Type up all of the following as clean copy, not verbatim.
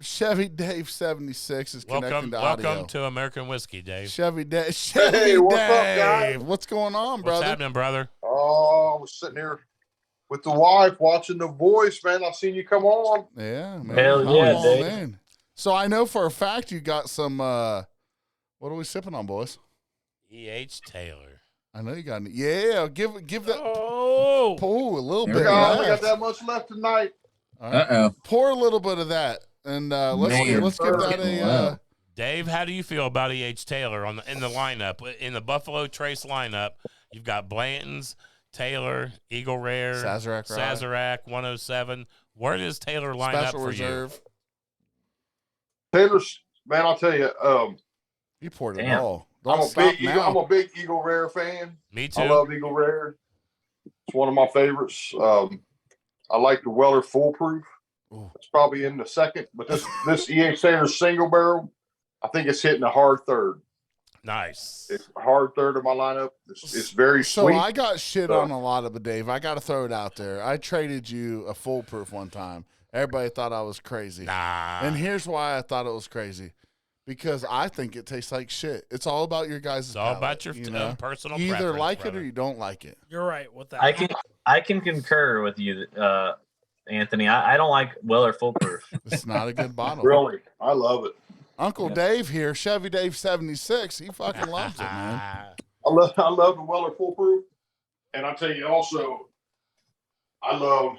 Chevy Dave 76 is connecting to audio. Welcome to American Whiskey, Dave. Chevy Dave. Hey, what's up, guys? What's going on, brother? What's happening, brother? Oh, I was sitting here with the wife watching The Voice, man. I seen you come on. Yeah, man. Hell yeah, Dave. Man. So I know for a fact you got some. What are we sipping on, boys? E.H. Taylor. I know you got. Yeah, give that. Oh, Pour a little I bit. got that much left tonight. All right. Pour a little bit of that, and let's give that a. Dave, how do you feel about E.H. Taylor in the lineup in the Buffalo Trace lineup? You've got Blanton's, Taylor, Eagle Rare, Sazerac, 107. Where does Taylor line up for Reserve. You? Taylor's, man, I'll tell you. You poured it all. I'm a big Eagle Rare fan. Me too. I love Eagle Rare. It's one of my favorites. I like the Weller Foolproof. Ooh. It's probably in the second, but this E.H. Taylor single barrel, I think it's hitting a hard third. Nice. It's a hard third of my lineup. It's very sweet. So I got shit on a lot of it, Dave. I got to throw it out there. I traded you a Foolproof one time. Everybody thought I was crazy. Nah. And here's why I thought it was crazy. Because I think it tastes like shit. It's all about your guys' It's all about your personal You either like brother. it or you don't like it. You're right with that. I can concur with you, Anthony. I don't like Weller Foolproof. It's not a good bottle. Really, I love it. Uncle Dave here, Chevy Dave 76. He fucking loves it, man. I love the Weller Foolproof, and I tell you also, I love.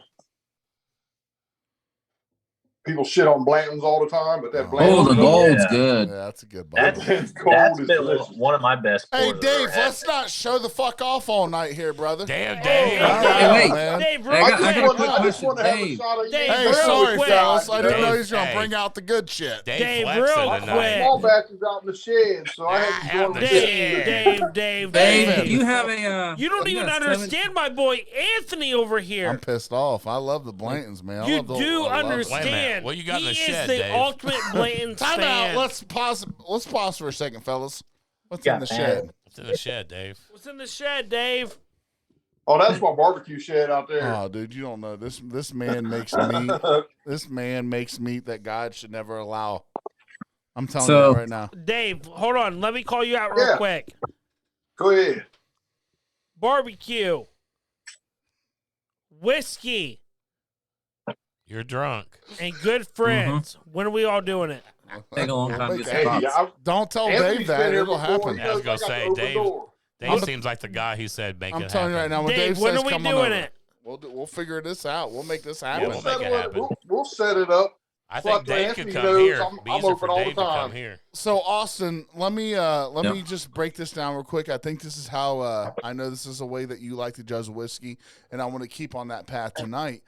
People shit on Blanton's all the time, but that Blanton's the gold's good. Yeah, that's a good bottle. That's been one of my best. Hey, Dave, let's not show the fuck off all night here, brother. Damn, Dave. Dave, I just want to have a shot of you. Hey, sorry, fellas. I didn't know he was going to bring out the good shit. Dave, real quick. Small batches out in the shed, so I had to go Dave. You have a. You don't even understand my boy Anthony over here. I'm pissed off. I love the Blantons, man. You do understand. What you got in the shed, He is the Dave? ultimate Blanton's Time fan. out. Let's pause for a second, fellas. What's in the shed? What's in the shed, Dave? What's in the shed, Dave? Oh, that's my barbecue shed out there. Oh, dude, you don't know. This man makes meat. This man makes meat that God should never allow. I'm telling you right now. Dave, hold on. Let me call you out real quick. Go ahead. Barbecue. Whiskey. You're drunk. And good friends. When are we all doing it? Take a long time to get spots. Don't tell Anthony's Dave that. been here It'll before. happen. I was going to say, Dave seems like the guy who said make it happen. I'm telling you right now. When Dave when says are we come on doing over, it? we'll figure this out. We'll make this Yeah, happen. we'll make it happen. We'll set it up. I think Dave Anthony could come knows here. I'm Be easier open for all the Dave to time. come here. So Austin, let me just break this down real quick. I think this is how I know this is a way that you like to judge whiskey, and I want to keep on that path tonight.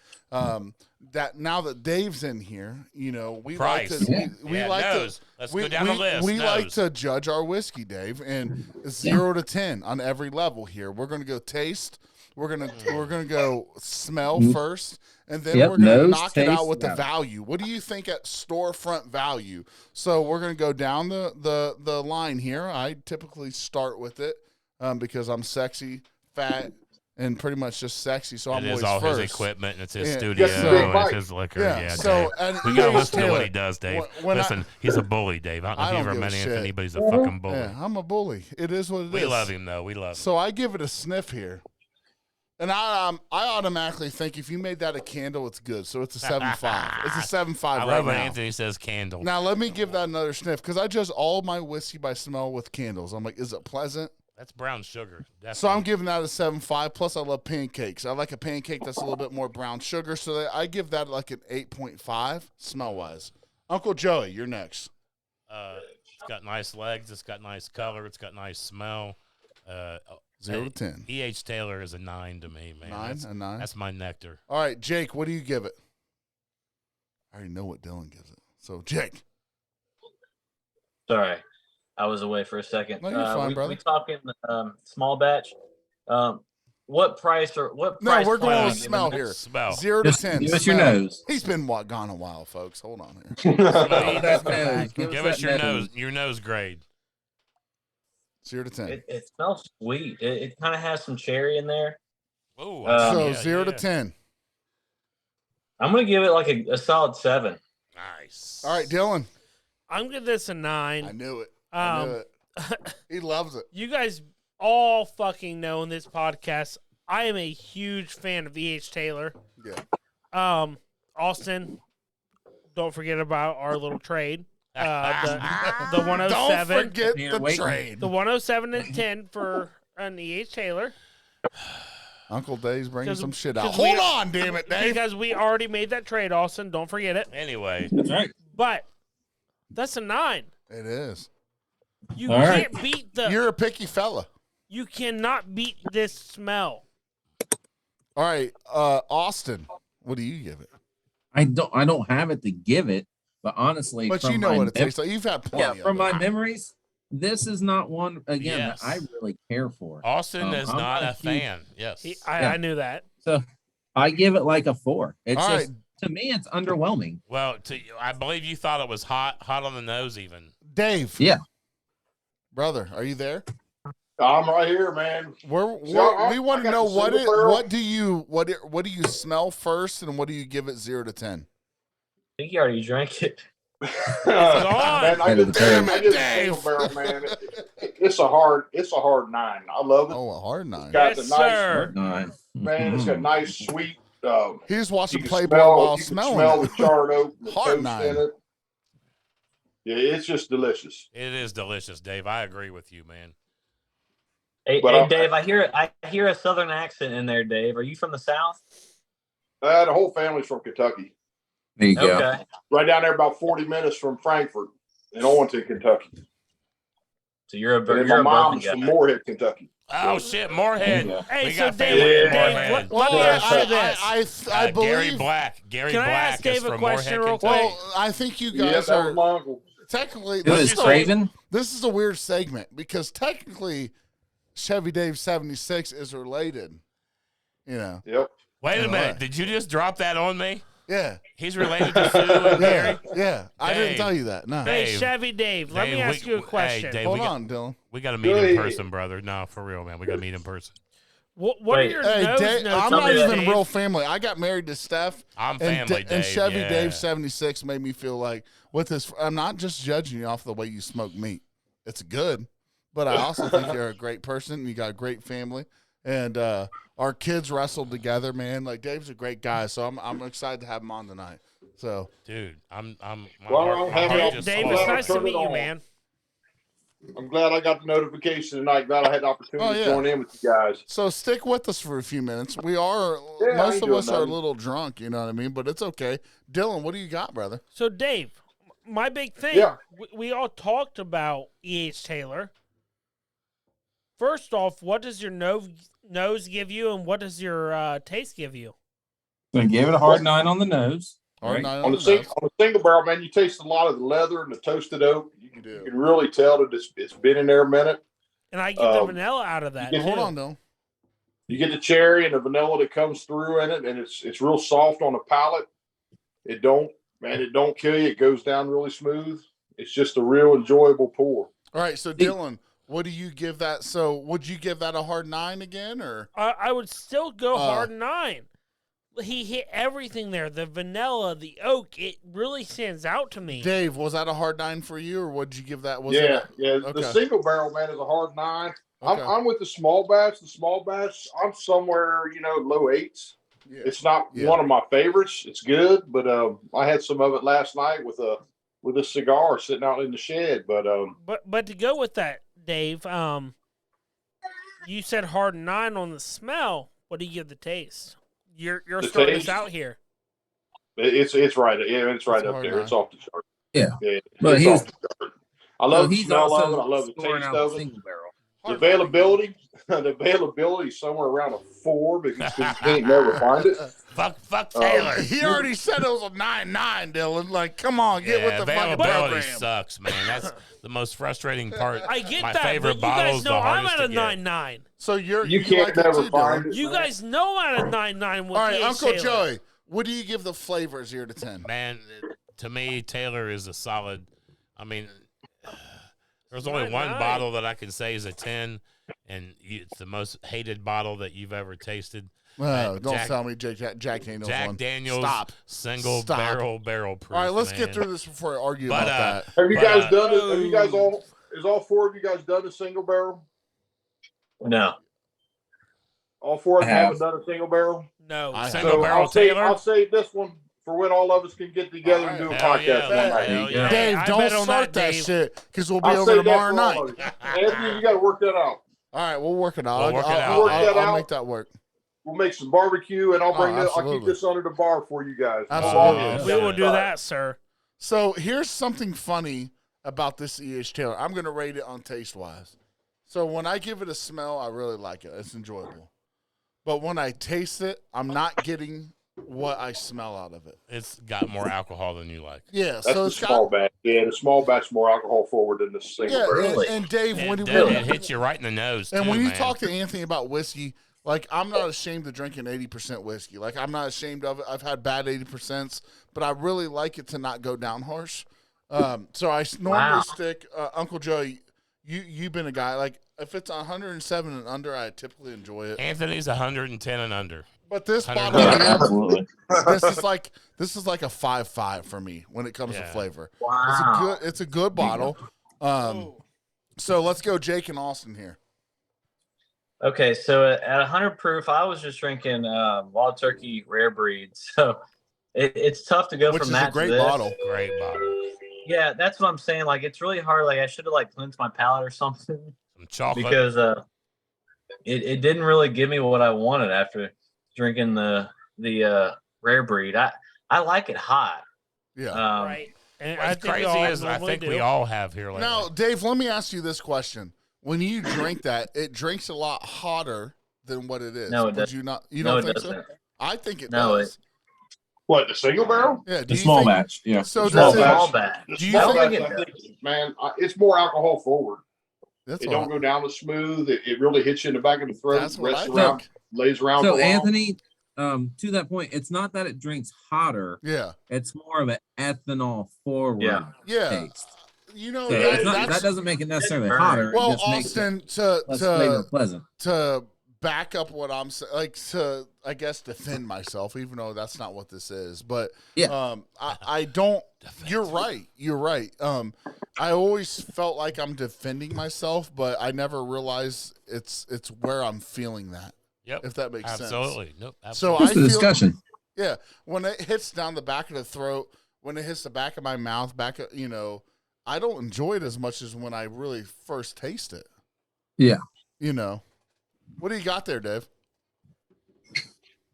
That now that Dave's in here, we Price. like to we like nose. to Let's go down the list. We like Nose. to judge our whiskey, Dave, and 0 to 10 on every level here. We're gonna go taste. We're gonna go smell first, and then we're gonna knock it out with the value. What do you think at storefront value? So we're gonna go down the line here. I typically start with it because I'm sexy, fat, and pretty much just sexy. So I'm It always is all first. his equipment, and it's his studio, Yes, Dave. and it's his liquor. Yeah, So Dave. and We got to E.H. listen to what Taylor, he does, Dave. when Listen, he's a bully, Dave. I don't know if you don't ever give a met shit. Anthony, but he's a fucking bully. Yeah, I'm a bully. It is what it is. We love him, though. We love him. So I give it a sniff here. And I automatically think if you made that a candle, it's good. So it's a 7.5. It's a 7.5 I right love when now. Anthony says candle. Now let me give that another sniff because I judge all my whiskey by smell with candles. I'm like, is it pleasant? That's brown sugar. Definitely. So I'm giving that a 7.5. Plus I love pancakes. I like a pancake that's a little bit more brown sugar. So I give that like an 8.5 smell wise. Uncle Joey, you're next. It's got nice legs. It's got nice color. It's got nice smell. 0 to 10. E.H. Taylor is a 9 to me, man. 9. That's my nectar. All right, Jake, what do you give it? I already know what Dylan gives it. So Jake. Sorry, I was away for a second. No, you're fine, brother. We talking small batch. What price or what? No, price we're going point with are you smell giving here. Smell. 0 to Just 10. give us your smell. nose. He's been gone a while, folks. Hold on here. Give us that nose. Give us your nose. Your nose grade. 0 to 10. It smells sweet. It kind of has some cherry in there. Oh, So 0 to 10. I'm gonna give it like a solid 7. Nice. All right, Dylan. I'm giving this a 9. I knew it. I knew it. He loves it. You guys all fucking know in this podcast, I am a huge fan of E.H. Taylor. Yeah. Austin, don't forget about our little trade. The 107. Don't forget the trade. The 107 and 10 for an E.H. Taylor. Uncle Dave's bringing some shit out. Hold on, damn it, Dave. Because we already made that trade, Austin. Don't forget it. Anyway. That's right. But that's a 9. It is. You can't beat the... You're a picky fella. You cannot beat this smell. All right, Austin, what do you give it? I don't have it to give it, but honestly, but you know what it tastes like. You've had plenty. Yeah, from my memories, this is not one that I really care for. Austin is not a fan. Yes, I knew that. So I give it like a 4. It's all just to me, it's underwhelming. Well, I believe you thought it was hot on the nose, even. Dave. Yeah, brother, are you there? I'm right here, man. We want to know what do you smell first, and what do you give it 0 to 10? I think you already drank it. Man, I just single barrel, man. It's a hard 9. I love it. Oh, a hard 9. Yes, sir. Hard 9. Man, it's got nice sweet. He just watched him play ball while smelling. Smell the charred oak, the hard toast 9. in it. Yeah, it's just delicious. It is delicious, Dave. I agree with you, man. Hey, Dave, I hear a southern accent in there, Dave. Are you from the South? The whole family's from Kentucky. There you go. Okay. Right down there, about 40 minutes from Frankfort in Owenston, Kentucky. So you're a my mom's from Moorhead, Kentucky. Oh shit, Moorhead. Yeah. Hey, we so got Dave, Moorhead. let me ask you this. I believe Gary Black. Gary Can I Black ask Dave is a from question Moorhead, real quick? Kentucky. Well, I think you Yeah, guys that are was my uncle. technically. It was Craven. This is a weird segment because technically, Chevy Dave 76 is related. You know. Yep. Wait a minute. Did you just drop that on me? Yeah. He's related to Sue and Gary? Yeah. I didn't tell you that. No. Hey, Chevy Dave, let me ask you a question. Hey, Dave, Hold on, Dylan. We got to meet in person, brother. No, for real, man. We got to meet in person. What are your nose Dave, notes? I'm not even Dave? real family. I got married to Steph. I'm family, Dave. And Chevy yeah. Dave 76 made me feel like with this. I'm not just judging you off the way you smoke meat. It's good, but I also think you're a great person. And you got a great family, and our kids wrestled together, man. Like Dave's a great guy, so I'm excited to have him on tonight. So, dude, Dave, it's nice to meet you, man. I'm glad I got the notification tonight. Glad I had the opportunity to join in with you guys. So stick with us for a few minutes. We are most of us are a little drunk, you know what I mean, but it's okay. Dylan, what do you got, brother? So Dave, my big thing. Yeah. We all talked about E.H. Taylor. First off, what does your nose give you, and what does your taste give you? I gave it a hard 9 on the nose. On the single barrel, man, you taste a lot of the leather and the toasted oak. You can really tell that it's been in there a minute. And I get the vanilla out of that. Hold on, though. You get the cherry and the vanilla that comes through in it, and it's real soft on the palate. It don't kill you. It goes down really smooth. It's just a real enjoyable pour. All right, so Dylan, what do you give that? So would you give that a hard 9 again, or? I would still go hard 9. He hit everything there. The vanilla, the oak, it really stands out to me. Dave, was that a hard 9 for you, or what did you give that? Okay. The single barrel, man, is a hard 9. Okay. I'm with the small batch. The small batch, I'm somewhere, low 8s. Yeah. It's not one of my favorites. It's good, but I had some of it last night with a cigar sitting out in the shed. But to go with that, Dave, you said hard 9 on the smell. What do you give the taste? You're starting us out here. It's right. Yeah, it's right up there. 9. It's off the chart. Yeah. But I love the smell of it. I love the taste of it. The availability is somewhere around a 4 because you can't never find it. Fuck Taylor. He already said it was a 9.9, Dylan. Like, come on, get with the fucking availability program. Sucks, man. That's the most frustrating part. I get My that, favorite but you guys know I'm at a 9.9. So you can't like never too, find Dylan. it. You guys know I'm at a 9.9 with all right, Uncle Taylor. Joey, what do you give the flavor 0 to 10? Man, to me, Taylor is a solid. I mean, there's only one bottle that I can say is a 10, and it's the most hated bottle that you've ever tasted. No, don't tell me Jack Daniels Jack one. Daniels Stop. single barrel proof. All right, let's get through this before I argue about that. Have you guys done it? Have you guys all four of you guys done a single barrel? No. All four of them haven't done a single barrel? No. Single barrel Taylor? I'll save this one for when all of us can get together and do a podcast one night. Yeah. Dave, don't start that shit because we'll be over tomorrow night. Anthony, you got to work that out. All right, we'll work it out. I'll make that work. We'll make some barbecue, and I'll keep this under the bar for you guys. Absolutely. We will do that, sir. So here's something funny about this E.H. Taylor. I'm going to rate it on taste-wise. So when I give it a smell, I really like it. It's enjoyable. But when I taste it, I'm not getting what I smell out of it. It's got more alcohol than you like. Yeah, that's so the small batch. Yeah, the small batch more alcohol forward than the single barrel. And Dave, it hits you right in the nose. And too, when you man. talk to Anthony about whiskey, like I'm not ashamed of drinking 80% whiskey. Like I'm not ashamed of it. I've had bad 80%, but I really like it to not go down harsh. So I normally stick. Uncle Joe, you've been a guy like if it's 107 and under, I typically enjoy it. Anthony's 110 and under. But this bottle here, this is like a 5.5 for me when it comes to flavor. Wow. It's a good bottle. So let's go, Jake and Austin here. Okay, so at 100 proof, I was just drinking Wild Turkey Rare Breed. So it's tough to go from that to this. Which is a great bottle. Great bottle. Yeah, that's what I'm saying. Like, it's really hard. Like, I should have, cleansed my palate or something. Some chocolate. Because it didn't really give me what I wanted after drinking the Rare Breed. I like it hot. Yeah. Right. And as crazy as I think we all have here lately. Now, Dave, let me ask you this question. When you drink that, it drinks a lot hotter than what it is. No, it doesn't. You don't think so? I think it does. What, the single barrel? Yeah, the small batch. Yeah. So small batch. Do you think man, it's more alcohol forward. It don't go down as smooth. It really hits you in the back of the throat. That's what I think. Lays around. So Anthony, to that point, it's not that it drinks hotter. Yeah. It's more of an ethanol forward taste. You know, so that doesn't make it necessarily hotter. Well, it just Austin, makes it less flavor pleasant. To back up what I'm saying, to I guess defend myself, even though that's not what this is. But I don't. You're right. You're right. I always felt like I'm defending myself, but I never realized it's where I'm feeling that. Yep. If that makes sense. Absolutely. Nope. So just a discussion. Yeah, when it hits down the back of the throat, when it hits the back of my mouth, I don't enjoy it as much as when I really first taste it. Yeah. What do you got there, Dave?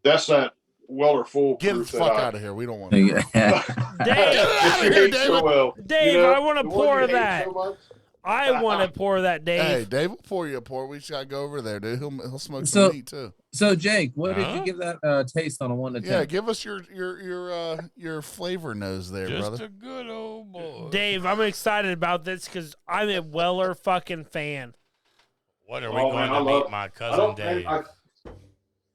That's that Weller full. Get the fuck out of here. We don't want to. Dave, get out of here, David. So well. Dave, I want to pour that. I want to pour that, Dave. Hey, Dave will pour you a pour. We just got to go over there, dude. He'll smoke some meat, too. So, Jake, what did you give that taste on a 1 to 10? Yeah, give us your flavor nose there, just brother. Just a good old boy. Dave, I'm excited about this because I'm a Weller fucking fan. What are we going to meet my cousin Dave?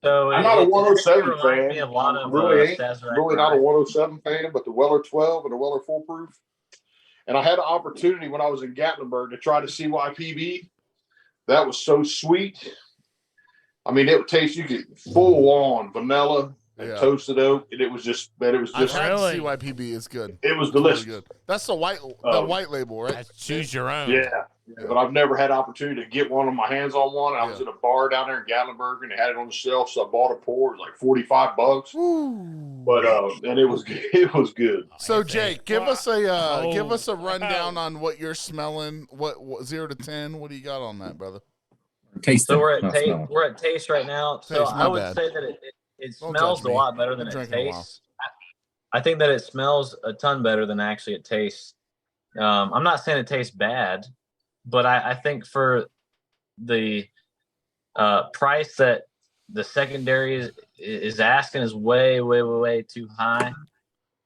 So I'm not a 107 fan. I'm really not a 107 fan, but the Weller 12 and the Weller Full Proof. And I had an opportunity when I was in Gatlinburg to try the CYPB. That was so sweet. I mean, it would taste, you get full on vanilla and toasted oak, and it was just. I've had CYPB. It's good. It was delicious. Really good. That's the white label, right? That's choose your own. Yeah, but I've never had opportunity to get my hands on one. I was in a bar down there in Gatlinburg, and they had it on the shelf, so I bought a pour. It was like $45. Ooh. But and it was good. So Jake, give us a rundown on what you're smelling. What 0 to 10? What do you got on that, brother? Taste. So we're at taste right now. So I would say that it smells a lot better than it tastes. I think that it smells a ton better than actually it tastes. I'm not saying it tastes bad, but I think for the price that the secondary is asking is way, way, way, way too high.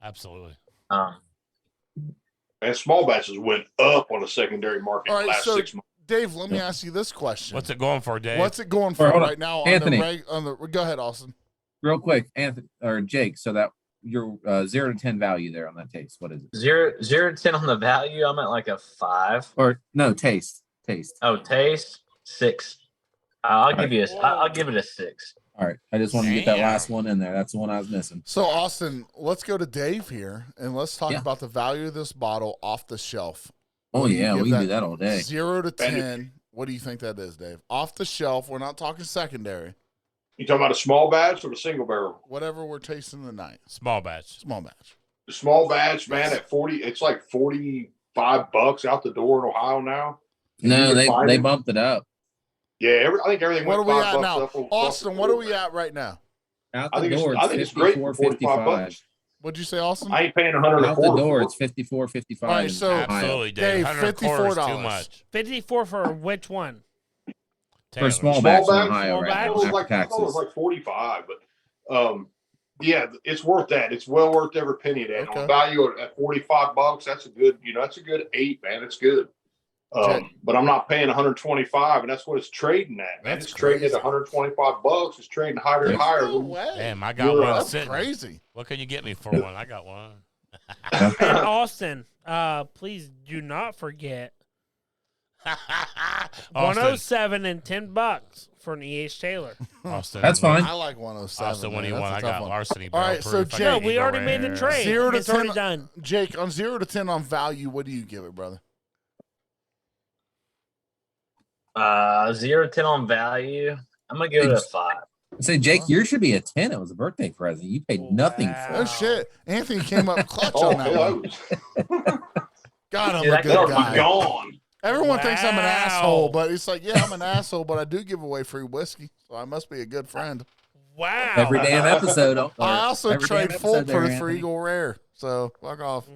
Absolutely. And small batches went up on the secondary market in the last 6 months. Dave, let me ask you this question. What's it going for, Dave? What's it going for right now? Anthony. Go ahead, Austin. Real quick, Anthony or Jake, so that your 0 to 10 value there on that taste. What is it? 0 to 10 on the value. I'm at like a 5. Or no, taste. Oh, taste 6. I'll give it a 6. All right. I just want to get that last one in there. That's the one I was missing. So, Austin, let's go to Dave here, and let's talk about the value of this bottle off the shelf. Oh, yeah. We can do that all day. 0 to 10. What do you think that is, Dave? Off the shelf. We're not talking secondary. You talking about a small batch or a single barrel? Whatever we're tasting tonight. Small batch. Small batch. The small batch, man, at 40, it's like $45 out the door in Ohio now. No, they bumped it up. Yeah, I think everything went $5 What are we at now? up. Austin, what are we at right now? Out the door, it's 54, 55. What'd you say, Austin? I ain't paying $100 out the door. It's 54, 55. All right, so absolutely, Dave. $54 too much. 54 for which one? For small batch in Ohio, small right? It was like 45, but yeah, it's worth that. It's well worth every penny of that. Okay. On value at $45, that's a good, that's a good 8, man. It's good. But I'm not paying 125, and that's what it's trading at, man. It's trading at $125. It's trading higher and higher. No way. Damn, I got one sitting. Crazy. What can you get me for one? I got one. And Austin, please do not forget 107 and $10 for an E.H. Taylor. Austin, that's fine. I like 107. Austin, when he won, I got larceny. All right, so Jake, no, we already made the trade. 0 to it's 10, already done. Jake, on 0 to 10 on value, what do you give it, brother? 0 to 10 on value. I'm gonna give it a 5. Say, Jake, yours should be a 10. It was a birthday present. You paid nothing for it. Oh shit! Anthony came up clutch on that one. God, I'm a good guy. Gone. Everyone thinks I'm an asshole, but it's like, yeah, I'm an asshole, but I do give away free whiskey, so I must be a good friend. Wow! Every damn episode. I also trade full for Eagle Rare, so fuck off.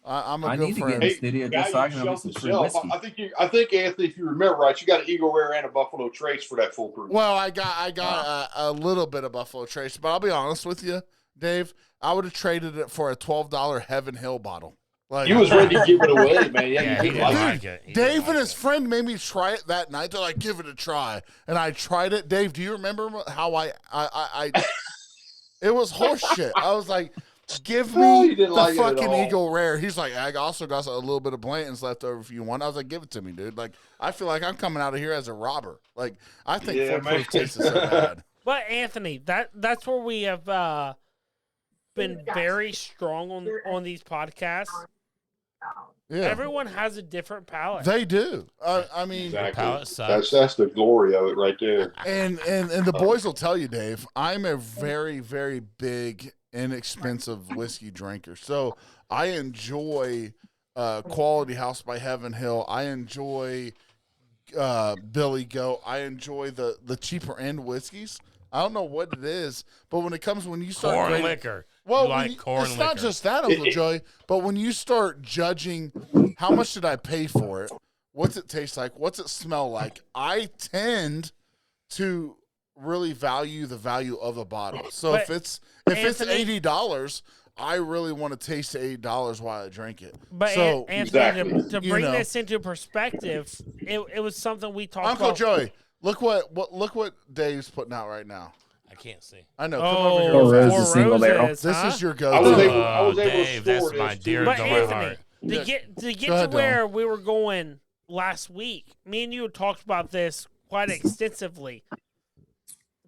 I'm a good friend. Hey, studio just so I can have some free whiskey. I think Anthony, if you remember right, you got an Eagle Rare and a Buffalo Trace for that full proof. Well, I got a little bit of Buffalo Trace, but I'll be honest with you, Dave. I would have traded it for a $12 Heaven Hill bottle. Like, he was ready to give it away, man. Yeah, he didn't like it. Dave and his friend made me try it that night. They're like, "Give it a try," and I tried it. Dave, do you remember how I it was horse shit. I was like, give me the fucking Eagle Rare. He's like, I also got a little bit of Blanton's left over if you want. I was like, give it to me, dude. Like, I feel like I'm coming out of here as a robber. Like, I think full proof tastes so bad. But Anthony, that's where we have been very strong on these podcasts. Yeah. Everyone has a different palate. They do. I mean, exactly. That's the glory of it right there. And the boys will tell you, Dave, I'm a very, very big, inexpensive whiskey drinker. So I enjoy Quality House by Heaven Hill. I enjoy Billy Goat. I enjoy the cheaper end whiskeys. I don't know what it is, but when you start corn liquor. Well, it's not just that, Uncle Joey, but when you start judging how much did I pay for it, what's it taste like, what's it smell like, I tend to really value the value of a bottle. So if it's $80, I really want to taste the $80 while I drink it. But so, Anthony, to bring this into perspective, it was something we talked about. Uncle Joey, look what Dave's putting out right now. I can't see. I know. Come over here. Four Roses single barrel. This is your go-to. I was able Dave, to store that's my dear but to Anthony, my heart. To get to where we were going last week, me and you talked about this quite extensively.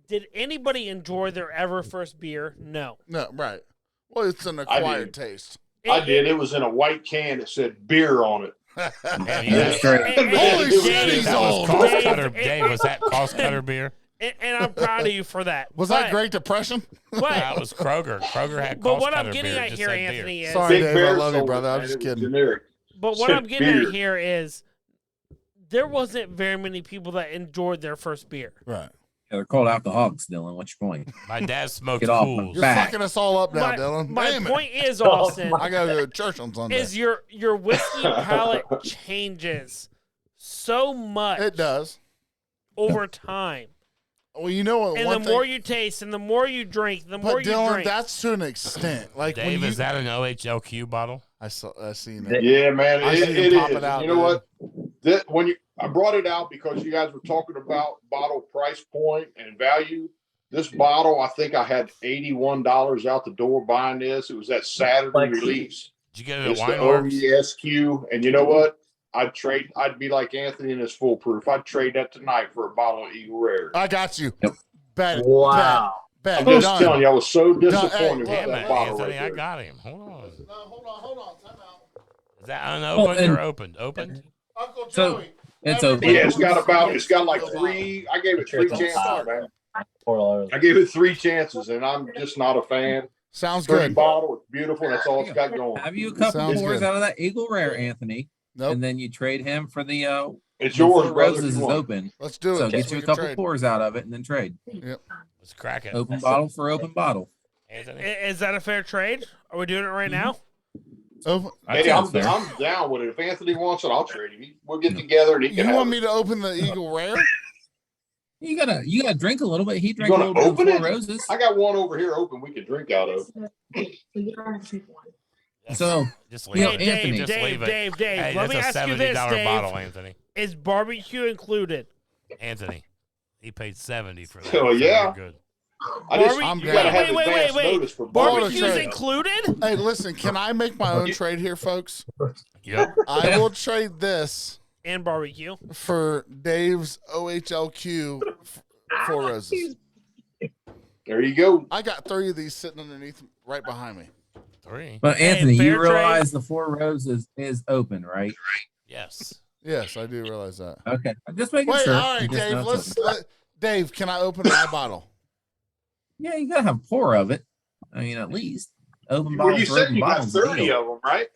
Did anybody enjoy their ever first beer? No. No, right. Well, it's an acquired taste. I did. It was in a white can that said beer on it. Holy shit, he's old. Dave, was that cost cutter beer? And I'm proud of you for that. Was that Great Depression? That was Kroger. Kroger had but what I'm getting at here, Anthony, is... Sorry, Dave, I love you, brother. I'm just kidding. But what I'm getting at here is there wasn't very many people that enjoyed their first beer. Right. Yeah, they're called alcoholics, Dylan. What's your point? My dad smoked Get off fools. You're fucking us all up now, Dylan. My point is, Austin, I gotta go to church on Sunday. Is your whiskey palate changes so much. It does. Over time. Well, you know what? And the more you taste and the more you drink, the more you Dylan, drink. that's to an extent. Like, Dave, is that an OHLQ bottle? I seen it. Yeah, man. It is. It out, you know what? I brought it out because you guys were talking about bottle price point and value. This bottle, I think I had $81 out the door buying this. It was that Saturday release. Did you get it at It's Wine the Works? OESQ. And you know what? I'd be like Anthony in his foolproof. I'd trade that tonight for a bottle of Eagle Rare. I got you. Yep. Bet it. Wow. Bet. I'm just Done. telling you, I was so disappointed Hey, with Damn that it, bottle Anthony, right I there. got him. Hold on. No, hold on. Time out. Is that unopened or opened? Opened? Uncle So, Joey. it's open. Yeah, it's got like 3. I gave it 3 chances, man. I gave it 3 chances, and I'm just not a fan. Sounds Pretty good. bottle. It's beautiful. That's all it's got going. Have you a couple Sounds pours good. out of that Eagle Rare, Anthony? Nope. And then you trade him for the It's the yours, Four brother. Roses is open. Let's do it. So get you a couple trade. pours out of it and then trade. Yep. Let's crack it. Open bottle for open bottle. Anthony? Is that a fair trade? Are we doing it right now? Hey, I'm down with it. If Anthony wants it, I'll trade him. We'll get together and he can. You want me to open the Eagle Rare? You gotta drink a little bit. He drank You a gonna little bit open of Four it? Roses. I got one over here open. We can drink out of. So just you know, leave it. Anthony, Just leave it. Dave. Hey, Let me that's ask a you this, $70 Dave. bottle, Anthony. Is barbecue included? Anthony, he paid $70 for that. Oh, yeah. Good. You gotta have advance notice for Barbecue's trade. included? Hey, listen, can I make my own trade here, folks? Yep. I will trade this And barbecue. for Dave's OHLQ Four Roses. There you go. I got 3 of these sitting underneath right behind me. 3. but Anthony, fair you realize the Four Roses is open, right? Yes. Yes, I do realize that. Okay, I'm just making Wait, sure. all right, You just know Dave. it's open. Dave, can I open my bottle? Yeah, you gotta have a pour of it. I mean, at least open Well, bottle you for said open you got bottle. 30 of them, right?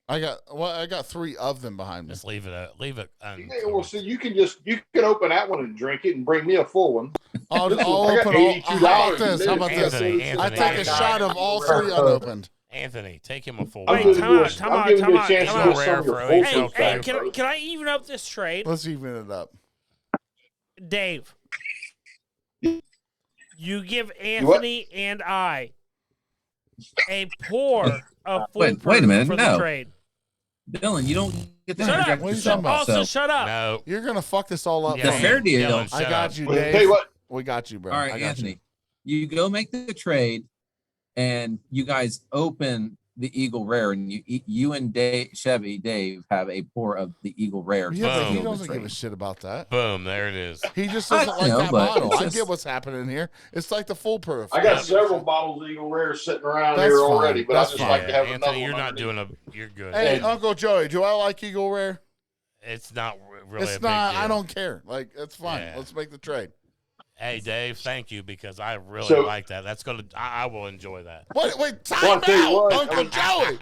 I got 3 of them behind me. Just leave it. Leave it. Yeah, well, so you can open that one and drink it and bring me a full one. I'll I got open all. How about this? How about this? Anthony, I take a shot of all 3 unopened. Anthony, take him a full I'm one. giving time you out. a chance to Time get out. some Rare of your for full HL. fruit back, Hey, brother. can I even up this trade? Let's even it up. Dave, you give Anthony and I a pour of full Wait a minute, for no. the trade. Dylan, you don't get to Shut up. interject What are you yourself. talking about? Also, So, shut up. No. You're gonna fuck this all up. Yeah, the for me. fair deal. Dylan, I shut got up. you, Well, Dave. tell you what, We got you, bro. all right, I got Anthony, you go make the trade, and you guys open the Eagle Rare, and you and Dave have a pour of the Eagle Rare. You. Yeah, but he Boom. doesn't give a shit about that. Boom. There it is. He just doesn't I like know, that but bottle. it's I just- get what's happening here. It's like the foolproof. I got several bottles of Eagle Rare sitting around That's here fine. already, but That's I just fine. like to have another Anthony, one. you're not underneath. doing You're good. Hey, Uncle Joey, do I like Eagle Rare? It's not really a It's big not. deal. I don't care. Like, it's fine. Yeah. Let's make the trade. Hey, Dave, thank you because I really So- like that. That's gonna. I will enjoy that. Wait, time Well, I'll tell you out, what, Uncle Joey.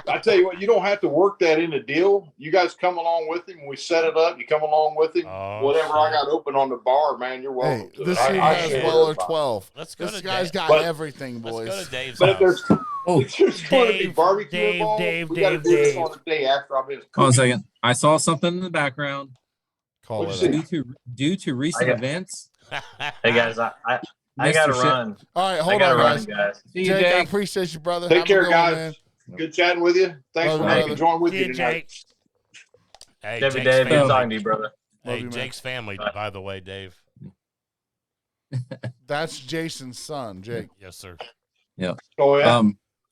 I tell you what, you don't have to work that in the deal. You guys come along with him. When we set it up, you come along with him. Oh, Whatever I shit. got open on the bar, man, you're welcome. Hey, to this it. dude I has share Weller everybody. 12. Let's go This to guy's Dave. got But- everything, Let's boys. go to Dave's But if house. there's, Oh, if there's going to be Dave, barbecue Dave, involved, Dave, we got to Dave, do this Dave. on the day after I've been hold on a cooking. second. I saw something in the background. Call What'd it you up. see? Due to recent events. Hey guys, I Mr. gotta Shit- run. All right, I hold gotta on, run, guys. guys. See you, Jake, I Jake. appreciate you, brother. Take Have a care, good one, guys. man. Good chatting with you. Thanks Love for you, letting me brother. join with See you you, tonight. Jake. Hey, Debbie, Jake's Dave, good family. talking to you, brother. Hey, Love you, man. Jake's family, by the way, Dave. That's Jason's son, Jake. Yes, sir. Oh, yeah. Chevy All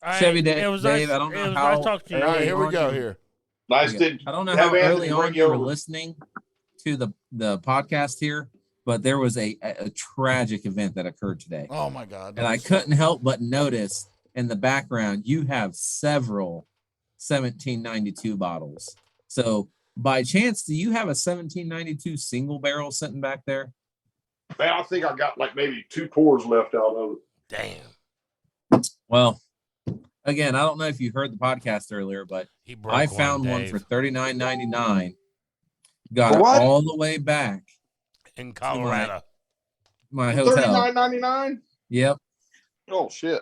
right, Dave, it was Dave, nice, I don't know it was how- nice talking to you. All right, Dave. here we go. Here. Nice to I don't know have how early Anthony on bring you were over. listening to the podcast here, but there was a tragic event that occurred today. Oh, my God. And I couldn't help but notice in the background, you have several 1792 bottles. So by chance, do you have a 1792 single barrel sitting back there? Man, I think I got like maybe 2 pours left out of it. Damn. Well, again, I don't know if you heard the podcast earlier, but He broke I found one Dave, for $39.99. Got For it what? all the way back in Colorado. my hotel. $39.99. Yep. Oh shit!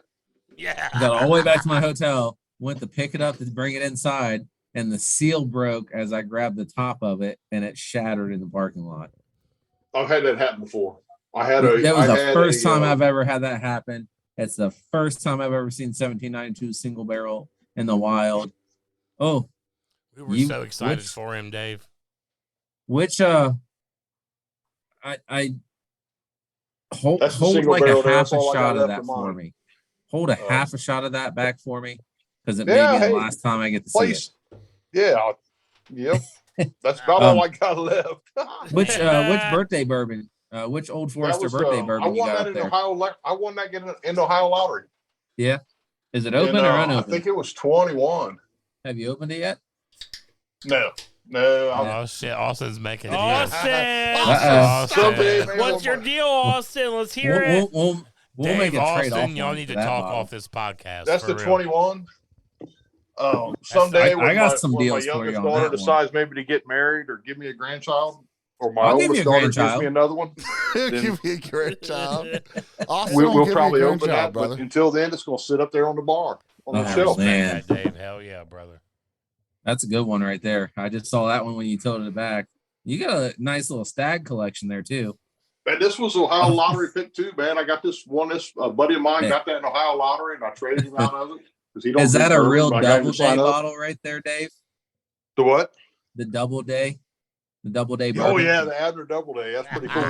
Yeah. Got all the way back to my hotel. Went to pick it up to bring it inside, and the seal broke as I grabbed the top of it, and it shattered in the parking lot. I've had that happen before. I had a. That was I the had first a, time I've ever had that happen. It's the first time I've ever seen 1792 single barrel in the wild. Oh, We were You- so excited which- for him, Dave. which I hold That's the hold single like barrel a there. half That's a all I got shot of left that of for mine. me. Hold a half a shot of that back for me, because it may Yeah, be the hey, last time I get to see it. place. Yeah. Yep. That's about all I got left. Which birthday bourbon Which Old Forester birthday bourbon you got up there? I won that in the Ohio lottery. Yeah. Is it open or unopened? I think it was 21. Have you opened it yet? No. Oh shit! Austin's making it. Austin. What's your deal, Austin? Let's hear it. We'll make a trade off. Y'all need to talk off this podcast. That's the 21. Someday I got some deals my for you youngest on daughter that decides maybe to get married or give me a grandchild, or my I'll give oldest you a daughter gives grandchild. me another one, Give me a grandchild. we'll probably open that. But until then, it's going to sit up there on the bar on the shelf. Man. Dave, hell yeah, brother. That's a good one right there. I just saw that one when you tilted it back. You got a nice little stag collection there too. And this was Ohio lottery pick too, man. I got this one. A buddy of mine got that in Ohio lottery, and I traded him out of it. Is that a real double day bottle right there, Dave? The what? The double day. The double day bourbon. Oh yeah, the Adler double day. That's pretty cool.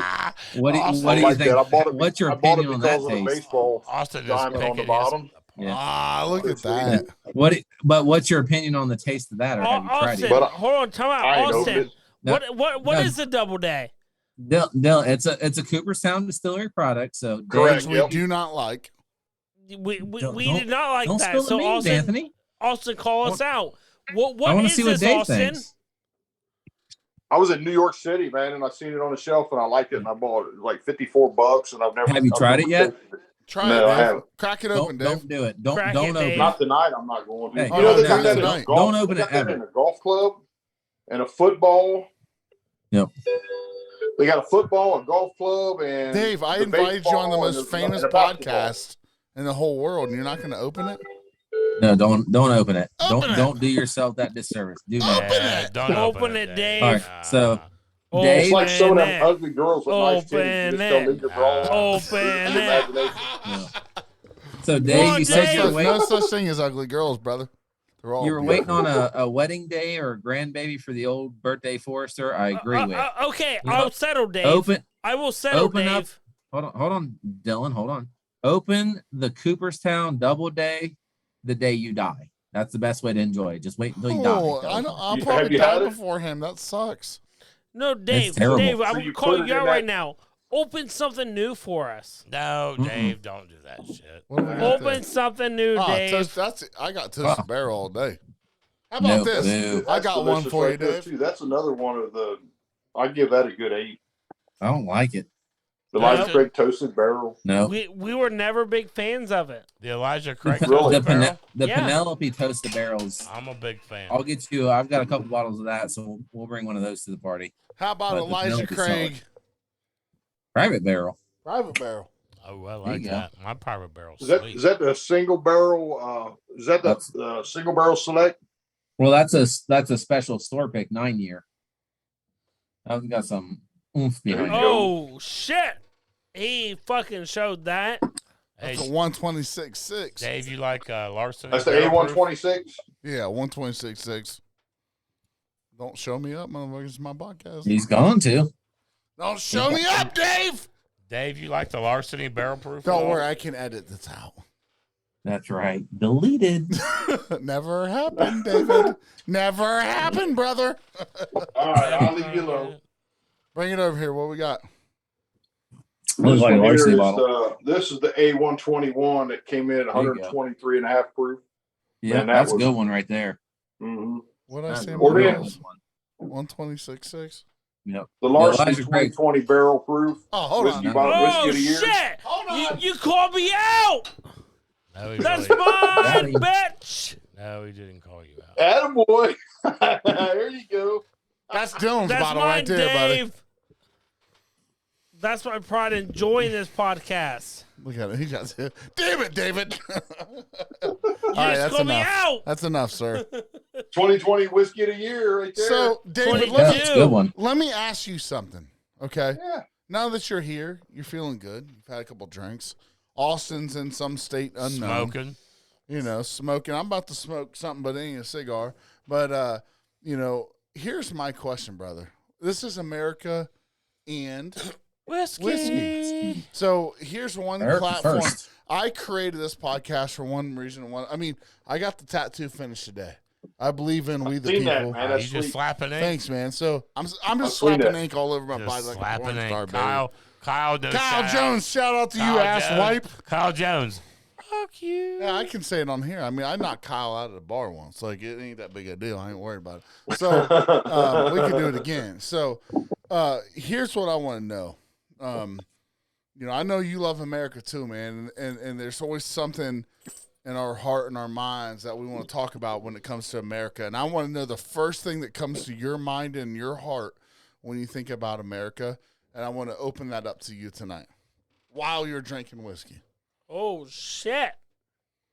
What do you think? What's your opinion on that taste? Baseball Austin diamond on the bottom. Yeah. Look at that. But what's your opinion on the taste of that, or have you tried it? Hold on, time out, Austin. What is the double day? It's a Cooperstown distillery product. So correct. We do not like. We did not like that. Spill so Austin, Anthony. Austin, call us out. What I want to is see what this, Dave Austin? thinks. I was in New York City, man, and I seen it on the shelf, and I liked it, and I bought it. It was like $54, and I've never. Have you tried it yet? Try it. I haven't. Crack it open, Dave. Don't do it. Don't open it. Not tonight. I'm not going to. Hey, they got that in a golf, don't open it ever. in a golf club and a football. Yep. They got a football, a golf club, and Dave, I invited you on the most famous podcast in the whole world, and you're not going to open it? No, don't open it. Don't do yourself that disservice. Do that. Don't open it, Dave. All right, so Dave, it's like some of them ugly girls with nice titties. You just don't need your bra. Open it. So Dave, you said you were waiting. No such thing as ugly girls, brother. They're all you were waiting on a wedding day or a grandbaby for the old birthday Forester. I agree with. Okay, I'll settle, Dave. I will settle, Dave. Hold on, Dylan. Hold on. Open the Cooperstown double day the day you die. That's the best way to enjoy it. Just wait until you die. I'll probably die before him. That sucks. No, Dave. Dave, I will call you out right now. Open something new for us. No, Dave, don't do that shit. Open something new, Dave. I got toasted barrel all day. How about this? No. I got one for you, Dave. That's another one of the. I'd give that a good 8. I don't like it. The Elijah Craig toasted barrel. No, we were never big fans of it. The Elijah Craig really? barrel. The Penelope toasted barrels. I'm a big fan. I'll get you. I've got a couple bottles of that, so we'll bring one of those to the party. How about Elijah Craig? Private barrel. Private barrel. Oh, I like that. My private barrel. Is that the single barrel? Is that the single barrel select? Well, that's a special store pick 9-year. I've got some oomph behind it. Oh shit! He fucking showed that. That's a 126.6. Dave, you like Larson? That's the A126. Yeah, 126.6. Don't show me up, motherfuckers. It's my podcast. He's going to. Don't show me up, Dave. Dave, you like the Larceny barrel proof? Don't worry, I can edit this out. That's right. Deleted. Never happened, David. Never happened, brother. All right, I'll leave you alone. Bring it over here. What we got? This is the A121 that came in at 123.5 proof. Yeah, that's a good one right there. Mm-hmm. What did I say? 126.6. Yep. The Larson 2020 barrel proof. Oh, hold on. Oh, shit. Hold on. You called me out. No, that's mine, bitch. No, he didn't call you out. Attaboy. There you go. That's Dylan's bottle mine, right there, Dave. buddy. That's my pride in enjoying this podcast. Look at it. He got it. Damn it, David. You just called me out. That's enough, sir. 2020 whiskey of the year right there. So, David, let me ask you something, okay? Yeah. Now that you're here, you're feeling good. You've had a couple drinks. Austin's in some state unknown. Smoking. Smoking. I'm about to smoke something, but it ain't a cigar. But, here's my question, brother. This is America and whiskey. So here's one platform. I created this podcast for one reason. I got the tattoo finished today. I believe in we the people. That, man. You just slapping ink. Thanks, man. So I'm just slapping ink all over my body like a porn star, baby. Kyle Jones, shout out to you, ass wipe. Kyle Jones. Fuck you. Yeah, I can say it on here. I mean, I knocked Kyle out of the bar once. Like, it ain't that big a deal. I ain't worried about it. So we can do it again. So here's what I want to know. I know you love America too, man. And there's always something in our heart and our minds that we want to talk about when it comes to America. And I want to know the first thing that comes to your mind and your heart when you think about America. And I want to open that up to you tonight while you're drinking whiskey. Oh, shit.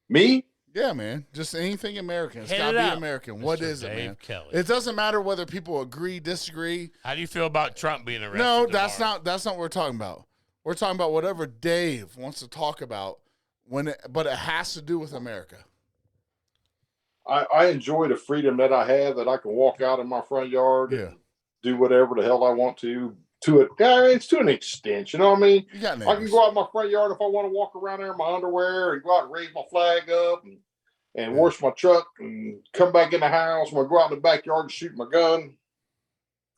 Me? Yeah, man. Just anything American. It's got to be American. What is it, man? Kelly. It doesn't matter whether people agree, disagree. How do you feel about Trump being arrested? No, that's not what we're talking about. We're talking about whatever Dave wants to talk about, but it has to do with America. I enjoy the freedom that I have, that I can walk out in my front yard and do whatever the hell I want to it. It's to an extent, you know what I mean? I can go out in my front yard if I want to walk around there in my underwear and go out and raise my flag up and wash my truck and come back in the house. When I go out in the backyard and shoot my gun.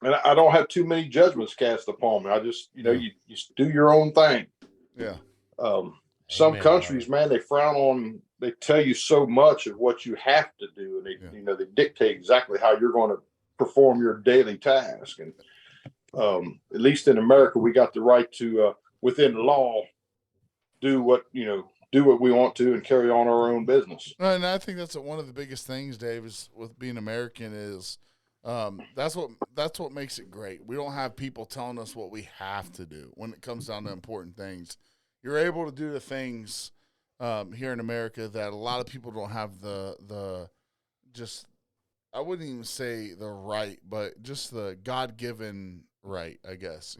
And I don't have too many judgments cast upon me. I just, you do your own thing. Yeah. Some countries, man, they frown on, they tell you so much of what you have to do. And they dictate exactly how you're going to perform your daily task. And at least in America, we got the right to, within the law, do what we want to and carry on our own business. And I think that's one of the biggest things, Dave, is with being American is, that's what makes it great. We don't have people telling us what we have to do when it comes down to important things. You're able to do the things here in America that a lot of people don't have the just, I wouldn't even say the right, but just the God-given right, I guess,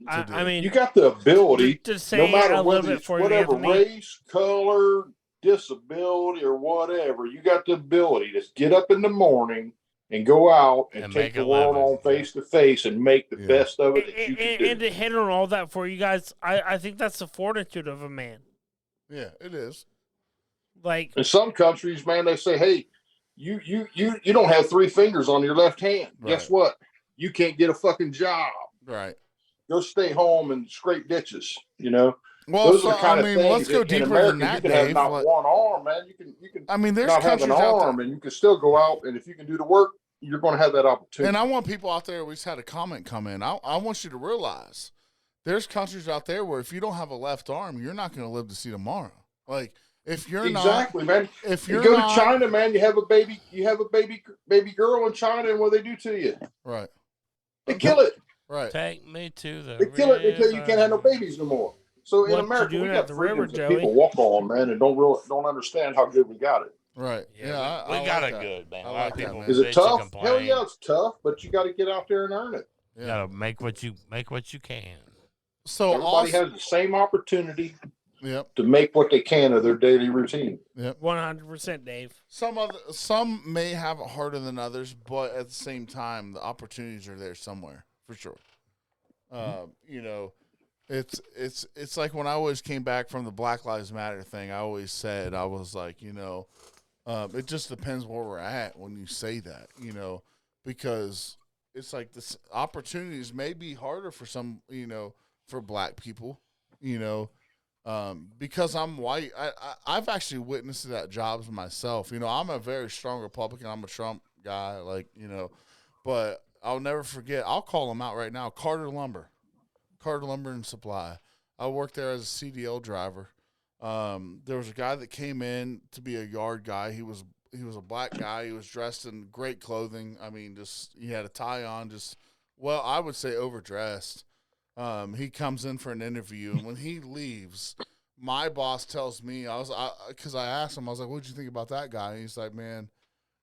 I mean, you got the ability to say no matter whether it's whatever race, color, disability, or whatever, you got the ability to get up in the morning and go out and take the world on face to face and make the best of it that you can do. And to hit on all that for you guys, I think that's the fortitude of a man. Yeah, it is. Like in some countries, man, they say, "Hey, you don't have 3 fingers on your left hand. Right. Guess what? You can't get a fucking job. Right. Go stay home and scrape ditches." Well, those are the kind of things. Let's go deeper than that, you can Dave. have not one arm, man. You can. I mean, there's not countries have an out arm, there, and you can still go out, and if you can do the work, you're going to have that opportunity. And I want people out there. We just had a comment come in. I want you to realize there's countries out there where if you don't have a left arm, you're not going to live to see tomorrow. Like if you're exactly, not, man. If you're go not, to China, man, you have a baby girl in China, and what do they do to you? Right. They kill it. Right. Take me to the. They kill it because you can't have no babies no more. So in America, we got freedoms that people walk on, man, and don't understand how good we got it. Right. Yeah, we got it good, man. A lot of people. Is it tough? Hell yeah, it's tough, but you got to get out there and earn it. You got to make what you can. So everybody has the same opportunity. Yep. To make what they can of their daily routine. Yep. 100%, Dave. Some may have it harder than others, but at the same time, the opportunities are there somewhere for sure. It's like when I always came back from the Black Lives Matter thing. I always said I was like, it just depends where we're at when you say that, because it's like this opportunities may be harder for some, for black people, because I'm white. I've actually witnessed that jobs myself. I'm a very strong Republican. I'm a Trump guy, but I'll never forget. I'll call them out right now. Carter Lumber and Supply. I worked there as a CDL driver. There was a guy that came in to be a yard guy. He was a black guy. He was dressed in great clothing. I mean, he had a tie on. I would say overdressed. He comes in for an interview, and when he leaves, my boss tells me, because I asked him, I was like, "What'd you think about that guy?" And he's like, "Man,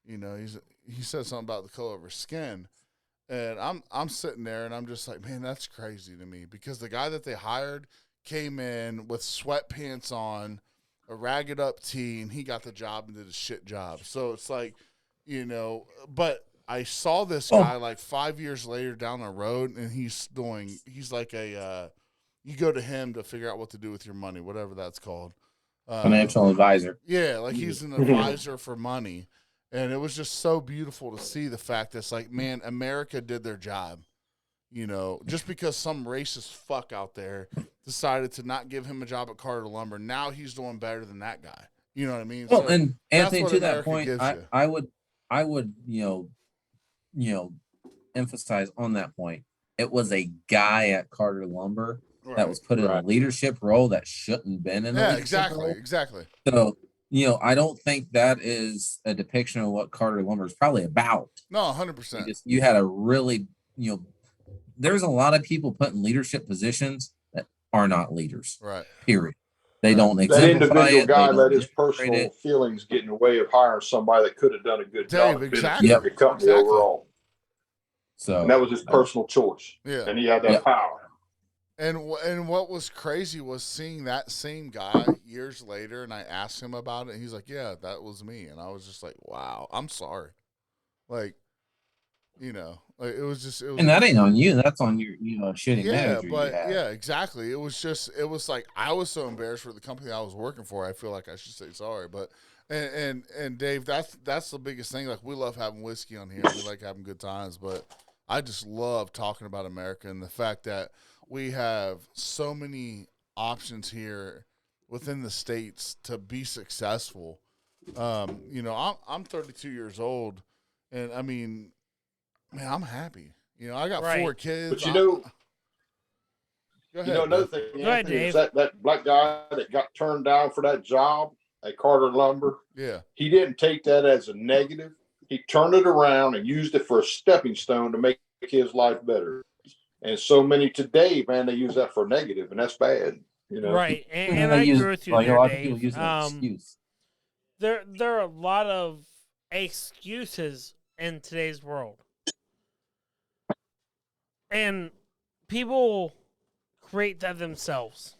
he said something about the color of her skin." And I'm sitting there, and I'm just like, "Man, that's crazy to me," because the guy that they hired came in with sweatpants on, a ragged up tee, and he got the job and did a shit job. So it's like, but I saw this guy like 5 years later down the road, and he's like you go to him to figure out what to do with your money, whatever that's called. Financial advisor. Yeah, like he's an advisor for money. And it was just so beautiful to see the fact that it's like, man, America did their job. You know, just because some racist fuck out there decided to not give him a job at Carter Lumber, now he's doing better than that guy. You know what I mean? Well, so and Anthony, to that point, I would, emphasize on that point. It was a guy at Carter Lumber that was put in a leadership role that shouldn't been in a leadership role. Exactly. So, I don't think that is a depiction of what Carter Lumber is probably about. No, 100%. You had a really, there's a lot of people put in leadership positions that are not leaders. Right. Period. They don't exemplify that individual guy let his personal feelings get in the way of hiring somebody that could have done a good job. Exactly. The company overall. So and that was his personal choice. Yeah. And he had that power. And what was crazy was seeing that same guy years later, and I asked him about it, and he's like, "Yeah, that was me," and I was just like, "Wow, I'm sorry." Like, like it was. And that ain't on you. That's on your, shitty manager. Yeah, exactly. It was like I was so embarrassed for the company I was working for. I feel like I should say sorry, but and Dave, that's the biggest thing. Like, we love having whiskey on here. We like having good times, but I just love talking about America and the fact that we have so many options here within the states to be successful. I'm 32 years old, and I mean, man, I'm happy. I got 4 kids. But go ahead, another thing, Anthony, is that black guy that got turned down for that job at Carter Lumber. Yeah, he didn't take that as a negative. He turned it around and used it for a stepping stone to make his life better. And so many today, man, they use that for negative, and that's bad. Right, and I agree with you there, Dave. Excuse. There are a lot of excuses in today's world, and people create that themselves.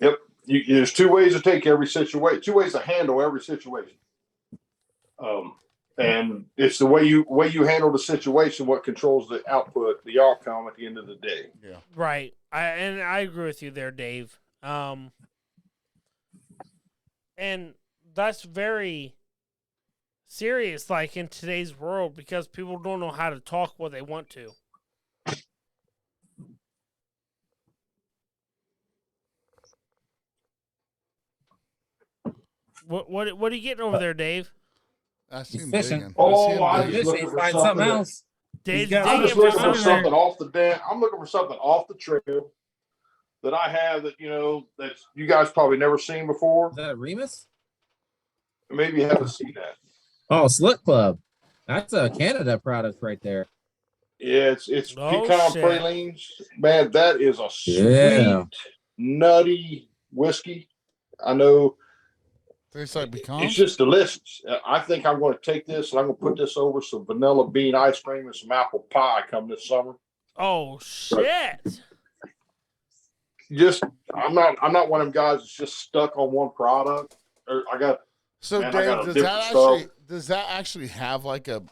Yep, there's 2 ways to take every situation, 2 ways to handle every situation. And it's the way you handle the situation what controls the output, the outcome at the end of the day. Yeah. Right. I agree with you there, Dave. And that's very serious, like in today's world, because people don't know how to talk what they want to. What are you getting over there, Dave? He's fishing. I'm just looking for something else. I'm just looking for something off the dam. I'm looking for something off the trail that I have that that you guys probably never seen before. Is that a Remus? Maybe you haven't seen that. Oh, Slit Club. That's a Canada product right there. Yeah, it's pecan pralines. Man, that is a sweet, nutty whiskey. I know. Tastes like pecan. It's just delicious. I think I'm going to take this and I'm going to put this over some vanilla bean ice cream and some apple pie come this summer. Oh shit! I'm not one of them guys that's just stuck on one product. Dave, does that actually have like a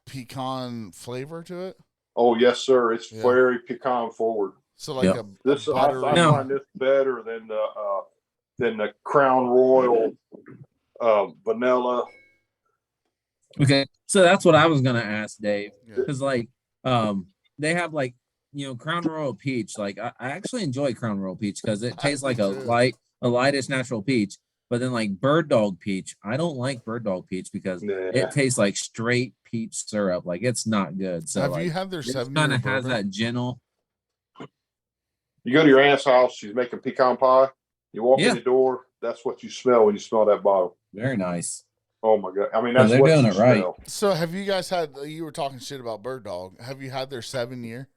pecan flavor to it? Oh yes, sir. It's very pecan forward. So like I find this better than the Crown Royal vanilla. Okay, so that's what I was gonna ask Dave, because they have Crown Royal peach. Like I actually enjoy Crown Royal peach because it tastes like a lightish natural peach. But then like Bird Dog peach, I don't like Bird Dog peach because it tastes like straight peach syrup. Like it's not good. So have you had their 7-year kind of has that gentle. You go to your aunt's house, she's making pecan pie. You walk in the door, that's what you smell when you smell that bottle. Very nice. Oh my God. I mean, that's they're what doing you it right. smell. So have you guys you were talking shit about Bird Dog. Have you had their 7-year?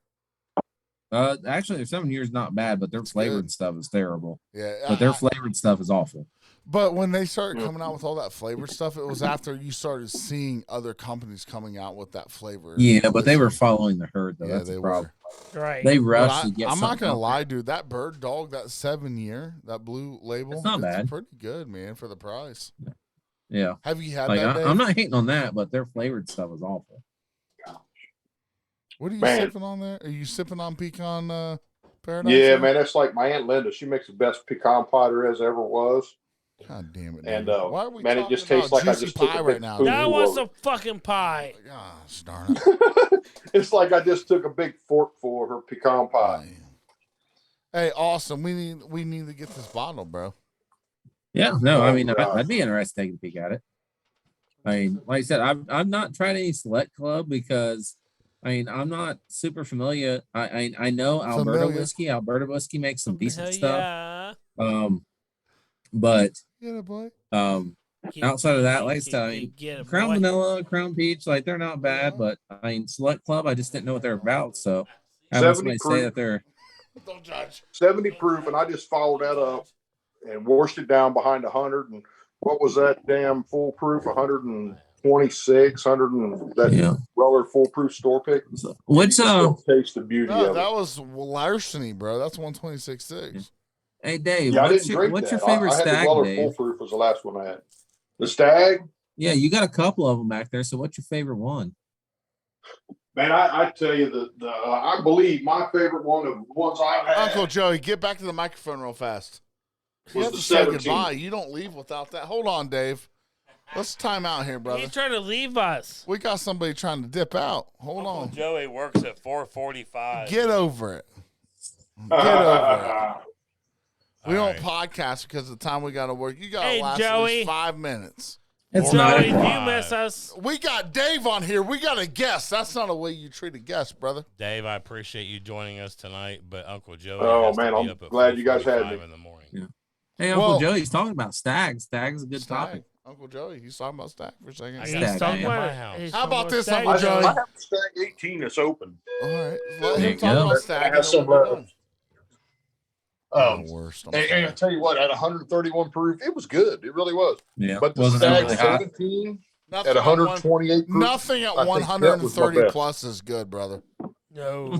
Actually their 7 years not bad, but their flavored stuff is terrible. Yeah. But their flavored stuff is awful. But when they started coming out with all that flavored stuff, it was after you started seeing other companies coming out with that flavor. Yeah, but they were following the herd, though. Yeah, that's the problem. Right. They rushed to get I'm not going to lie, there. dude. That Bird Dog, that 7-year, that blue label, it's not bad. Pretty good, man, for the price. Yeah. Have you had that, Dave? I'm not hating on that, but their flavored stuff is awful. What are you sipping on there? Are you sipping on pecan paradise? Yeah, man, that's like my Aunt Linda. She makes the best pecan pie there ever was. God damn it! And why are we man, it just tastes like I just took a right now. That was a fucking pie. Gosh darn it! It's like I just took a big forkful of her pecan pie. Hey, awesome! We need to get this bottle, bro. Yeah, no, I mean, I'd be interested to take a peek at it. I mean, like I said, I've not tried any Select Club because, I mean, I'm not super familiar. I know Alberta whiskey makes some decent stuff. But boy. Outside of that, like I said, I mean, Crown Vanilla, Crown Peach, like they're not bad. But I mean, Select Club, I just didn't know what they're about. So having somebody say that they're don't judge 70 proof, and I just followed that up and washed it down behind 100. And what was that damn foolproof? 126, 100 and that Weller foolproof store pick. What's taste the beauty of that it. was larceny, bro. That's 126.6. Hey Dave, yeah, what's your favorite I had stag? The Weller Dave? foolproof was the last one I had. The stag. Yeah, you got a couple of them back there. So what's your favorite one? Man, I tell you I believe my favorite one of the ones I've had. Uncle Joey, get back to the microphone real fast. You have to say goodbye. You don't leave without that. Hold on, Dave. Let's time out here, brother. He's trying to leave us. We got somebody trying to dip out. Hold Uncle on. Joey works at 4:45. Get over it. Get over it. We don't podcast because of the time we got to work. You got to last at least 5 minutes. It's Joey, if you miss us. We got Dave on here. We got a guest. That's not a way you treat a guest, brother. Dave, I appreciate you joining us tonight, but Uncle Joey. Oh man, I'm glad you guys had me. In the morning. Yeah. Hey, Uncle Joey's talking about stags. Stags is a good topic. Uncle Joey, he's talking about stag for a second. He's talking about my house. How about this, Uncle Joey? I have a stag 18 that's open. All right, let him talk about stag. I have some left. Worst. And I tell you what, at 131 proof, it was good. It really was. Yeah, but the stag 17 at 128 proof, nothing at 130 plus is good, brother. No.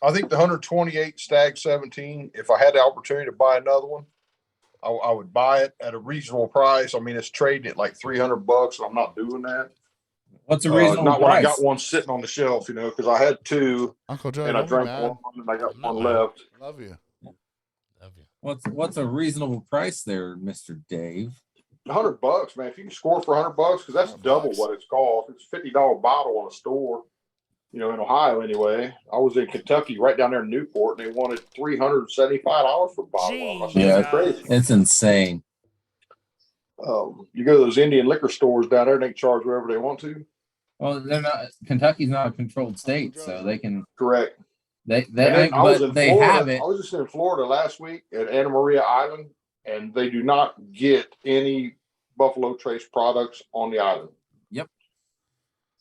I think the 128 stag 17. If I had the opportunity to buy another one, I would buy it at a reasonable price. I mean, it's trading at like $300. So I'm not doing that. What's a reasonable not price? When I got one sitting on the shelf, because I had two, Uncle Joey, and I drank one, and I got one left. Love you. What's a reasonable price there, Mr. Dave? $100, man. If you can score for $100, because that's double what it's cost. It's a $50 bottle on a store. In Ohio anyway. I was in Kentucky, right down there in Newport, and they wanted $375 for a bottle. I said, that's crazy. It's insane. You go to those Indian liquor stores down there, and they charge whatever they want to. Well, they're not. Kentucky's not a controlled state, so they can. Correct. They have it. I was just in Florida last week at Anna Maria Island, and they do not get any Buffalo Trace products on the island. Yep.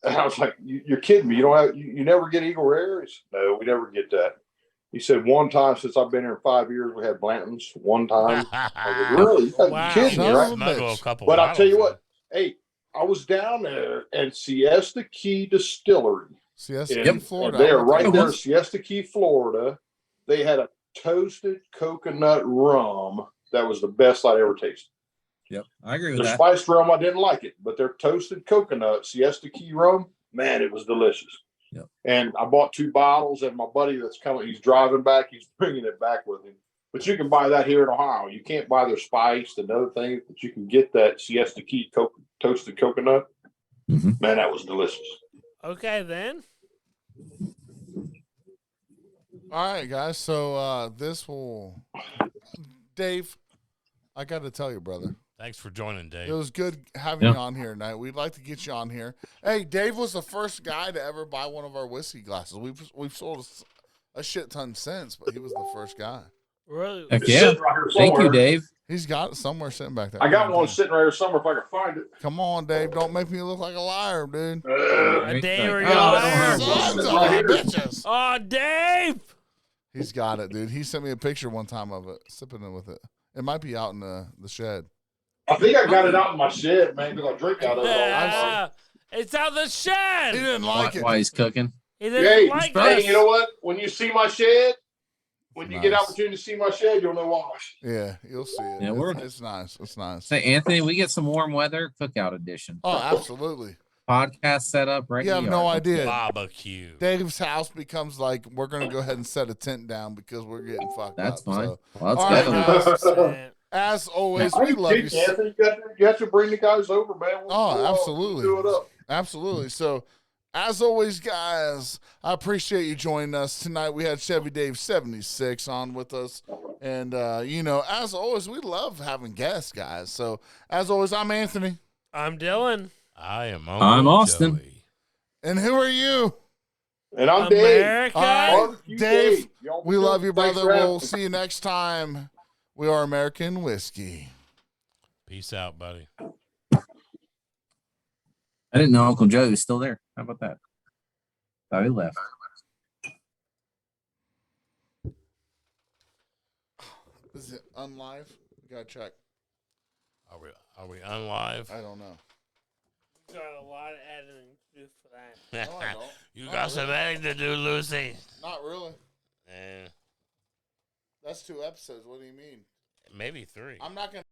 And I was like, "You're kidding me? You don't have? You never get Eagle Rares? No, we never get that." He said, "One time since I've been here in 5 years, we had Blanton's. One time." I was like, really? Wow. You kidding me, right? But I'll tell you what. Hey, I was down there at Siesta Key Distillery. Siesta Key, Florida. They are right there in Siesta Key, Florida. They had a toasted coconut rum that was the best I'd ever tasted. Yep, I agree with that. The spiced rum, I didn't like it, but their toasted coconut Siesta Key rum, man, it was delicious. Yep. And I bought 2 bottles, and my buddy that's coming, he's driving back, he's bringing it back with him. But you can buy that here in Ohio. You can't buy their spiced and other things, but you can get that Siesta Key toasted coconut. Mm-hmm. Man, that was delicious. Okay, then. All right, guys. So Dave, I got to tell you, brother. Thanks for joining, Dave. It was good having you on here tonight. We'd like to get you on here. Hey, Dave was the first guy to ever buy one of our whiskey glasses. We've sold a shit ton since, but he was the first guy. Really? Heck yeah. Thank you, Dave. He's got it somewhere sitting back there. I got one sitting right here somewhere if I can find it. Come on, Dave. Don't make me look like a liar, dude. Dave, are you a liar? Bitches. Oh, Dave! He's got it, dude. He sent me a picture one time of it, sipping it with it. It might be out in the shed. I think I got it out in my shed, man, because I drink out of it. It's out the shed. He didn't like it. While he's cooking. He didn't like it. You know what? When you see my shed, when you get opportunity to see my shed, you'll know why. Yeah, you'll see it. Yeah, it's nice. It's nice. Say, Anthony, we get some warm weather cookout edition. Oh, absolutely. Podcast set up right. You have no idea. BBQ. Dave's house becomes like we're gonna go ahead and set a tent down because we're getting fucked That's up. fine. So. Well, let's go. As always, we love you. Anthony, you have to bring the guys over, man. Absolutely. We'll do it up. Absolutely. So, as always, guys, I appreciate you joining us tonight. We had Chevy Dave 76 on with us. And, as always, we love having guests, guys. So, as always, I'm Anthony. I'm Dylan. I'm Austin. Joey. And who are you? And I'm America. Dave. Dave, we love you, brother. We'll see you next time. We are American Whiskey. Peace out, buddy. I didn't know Uncle Joe was still there. How about that? Thought he left. Is it unlive? We gotta check. Are we unlive? I don't know. You got a lot of editing to do for that. No, I don't. You got some editing to do, Lucy. Not really. Eh. That's 2 episodes. What do you mean? Maybe 3. I'm not gonna.